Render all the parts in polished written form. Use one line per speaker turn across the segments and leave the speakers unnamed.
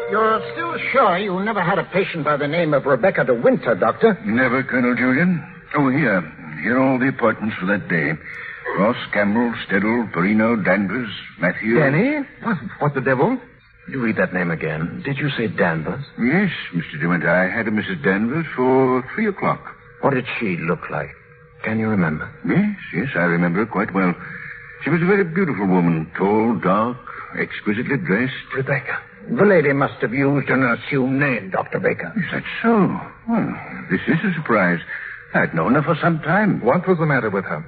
You're still sure you never had a patient by the name of Rebecca de Winter, Doctor?
Never, Colonel Julian. Oh, here. Here are all the appointments for that day. Ross, Campbell, Steddle, Perino, Danvers, Matthew.
Danny? What the devil? You read that name again. Did you say Danvers?
Yes, Mr. De Winter. I had a Mrs. Danvers for 3 o'clock.
What did she look like? Can you remember?
Yes, I remember her quite well. She was a very beautiful woman. Tall, dark, exquisitely dressed.
Rebecca.
The lady must have used an assumed name, Dr. Baker.
Is that so? Well, this is a surprise. I'd known her for some time.
What was the matter with her?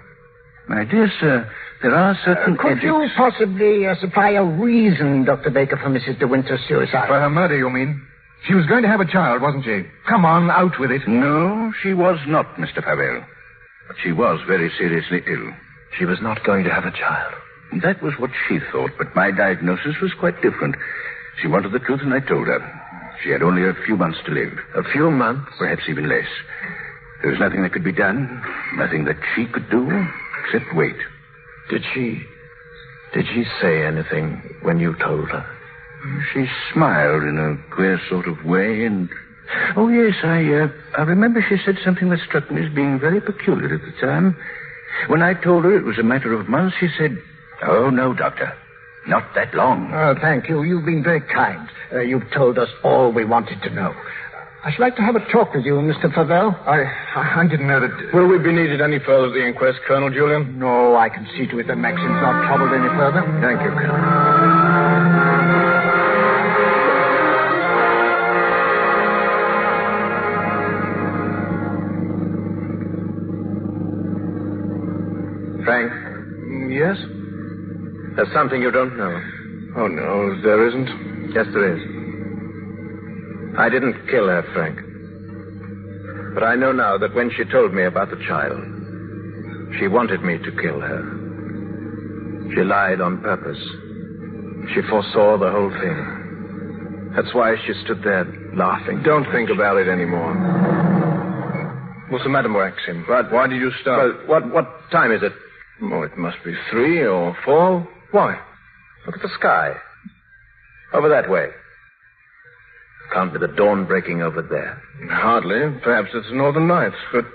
My dear sir, there are certain...
Could you possibly supply a reason, Dr. Baker, for Mrs. de Winter's suicide?
For her murder, you mean? She was going to have a child, wasn't she? Come on, out with it.
No, she was not, Mr. Favell. But she was very seriously ill.
She was not going to have a child.
That was what she thought, but my diagnosis was quite different. She wanted the truth, and I told her. She had only a few months to live.
A few months?
Perhaps even less. There was nothing that could be done, nothing that she could do, except wait.
Did she say anything when you told her?
She smiled in a queer sort of way, and... Oh, yes, I remember she said something that struck me as being very peculiar at the time. When I told her it was a matter of months, she said, "Oh, no, Doctor. Not that long."
Oh, thank you. You've been very kind. You've told us all we wanted to know. I should like to have a talk with you, Mr. Favell.
I didn't know that...
Will we be needed any further at the inquest, Colonel Julian?
No, I can see to it that Maxim's not troubled any further.
Thank you, Colonel. Frank?
Yes?
There's something you don't know.
Oh, no, there isn't.
Yes, there is. I didn't kill her, Frank. But I know now that when she told me about the child, she wanted me to kill her. She lied on purpose. She foresaw the whole thing. That's why she stood there laughing.
Don't think about it anymore. What's the matter, Maxim? Why did you stop?
Well, what time is it?
Oh, it must be 3 or 4. Why?
Look at the sky. Over that way. Can't be the dawn breaking over there.
Hardly. Perhaps it's the Northern Lights. But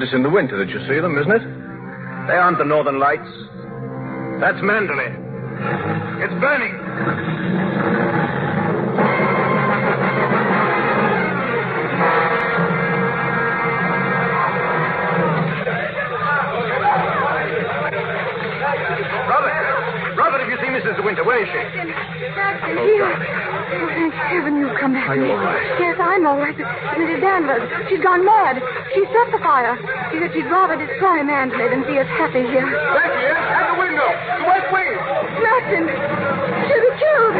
it's in the winter that you see them, isn't it?
They aren't the Northern Lights. That's Mandalay. It's burning. Robert, have you seen Mrs. De Winter? Where is she?
Jackson, here. Oh, thank heaven you've come back.
Are you all right?
Yes, I'm all right. But Mrs. Danvers, she's gone mad. She set the fire. She said she'd rather destroy Mandalay than see us happy here.
There she is, at the window. The west wing.
Jackson, she'll be killed.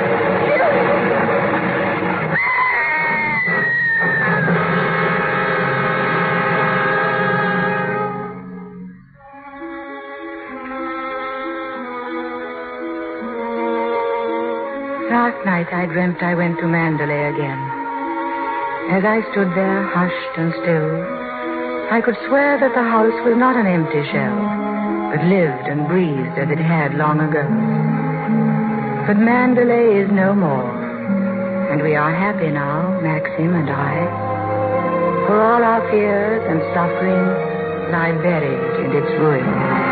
Last night I dreamt I went to Mandalay again. As I stood there, hushed and still, I could swear that the house was not an empty shell, but lived and breathed as it had long ago. But Mandalay is no more, and we are happy now, Maxim and I. For all our fears and suffering lie buried in its ruins.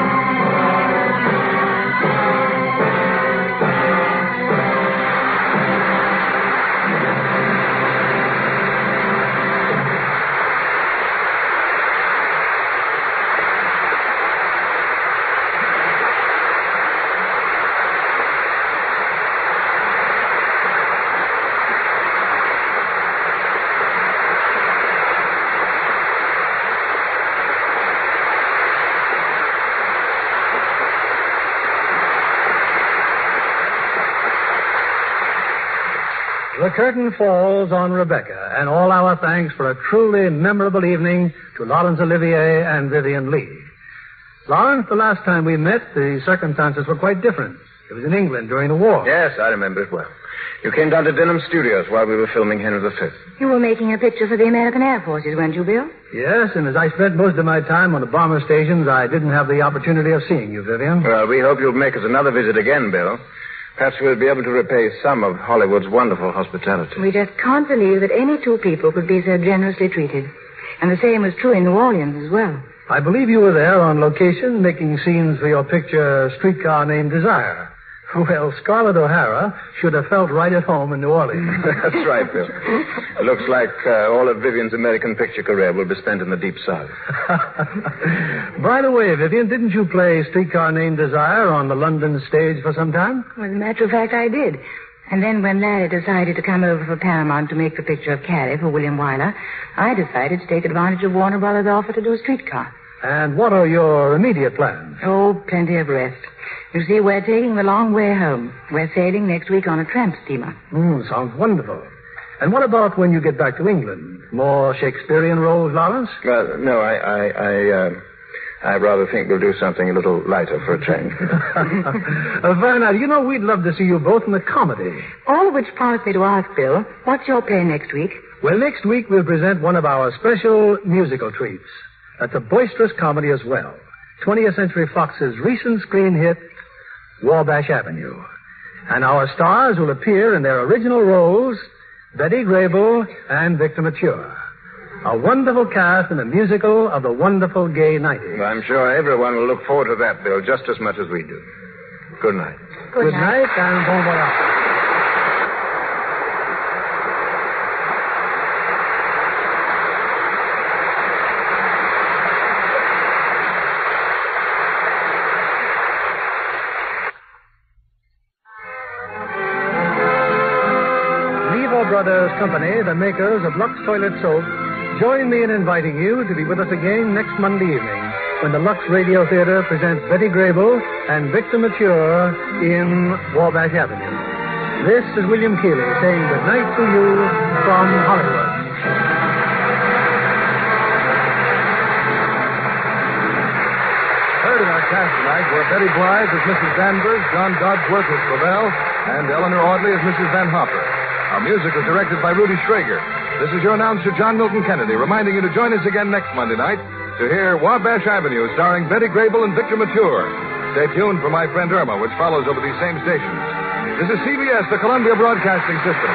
The curtain falls on Rebecca, and all our thanks for a truly memorable evening to Laurence Olivier and Vivien Leigh. Laurence, the last time we met, the circumstances were quite different. It was in England during the war.
Yes, I remember it well. You came down to Denham Studios while we were filming Henry V.
You were making a picture for the American Air Forces, weren't you, Bill?
Yes, and as I spent most of my time on the bomber stations, I didn't have the opportunity of seeing you, Vivien.
Well, we hope you'll make us another visit again, Bill. Perhaps we'll be able to repay some of Hollywood's wonderful hospitality.
We just can't believe that any two people could be so generously treated. And the same was true in New Orleans as well.
I believe you were there on location making scenes for your picture, Streetcar Named Desire. Well, Scarlett O'Hara should have felt right at home in New Orleans.
That's right, Bill. It looks like all of Vivien's American picture career will be spent in the Deep South.
By the way, Vivien, didn't you play Streetcar Named Desire on the London stage for some time?
Well, as a matter of fact, I did. And then when Larry decided to come over for Paramount to make the picture of Carrie for William Wyler, I decided to take advantage of Warner Brothers' offer to do a streetcar.
And what are your immediate plans?
Oh, plenty of rest. You see, we're taking the long way home. We're sailing next week on a tramp steamer.
Sounds wonderful. And what about when you get back to England? More Shakespearean roles, Laurence?
No, I rather think we'll do something a little lighter for a change.
Werner, you know, we'd love to see you both in a comedy.
All of which prompts me to ask, Bill, what's your play next week?
Well, next week we'll present one of our special musical treats. That's a boisterous comedy as well. 20th Century Fox's recent screen hit, Wabash Avenue. And our stars will appear in their original roles, Betty Grable and Victor Mature. A wonderful cast in a musical of the wonderful gay 90s.
Well, I'm sure everyone will look forward to that, Bill, just as much as we do. Good night.
Good night.
And bon voyage. Brothers Company, the makers of Lux Toilet Soap, join me in inviting you to be with us again next Monday evening when the Lux Radio Theater presents Betty Grable and Victor Mature in Wabash Avenue. This is William Keighley saying good night to you from Hollywood.
Heard in our cast tonight were Betty Blythe as Mrs. Danvers, John Dodsworth as Clavel, and Eleanor Audley as Mrs. Van Hopper. Our music was directed by Rudy Schrager. This is your announcer, John Milton Kennedy, reminding you to join us again next Monday night to hear Wabash Avenue starring Betty Grable and Victor Mature. Stay tuned for My Friend Irma, which follows over these same stations. This is CBS, the Columbia Broadcasting System.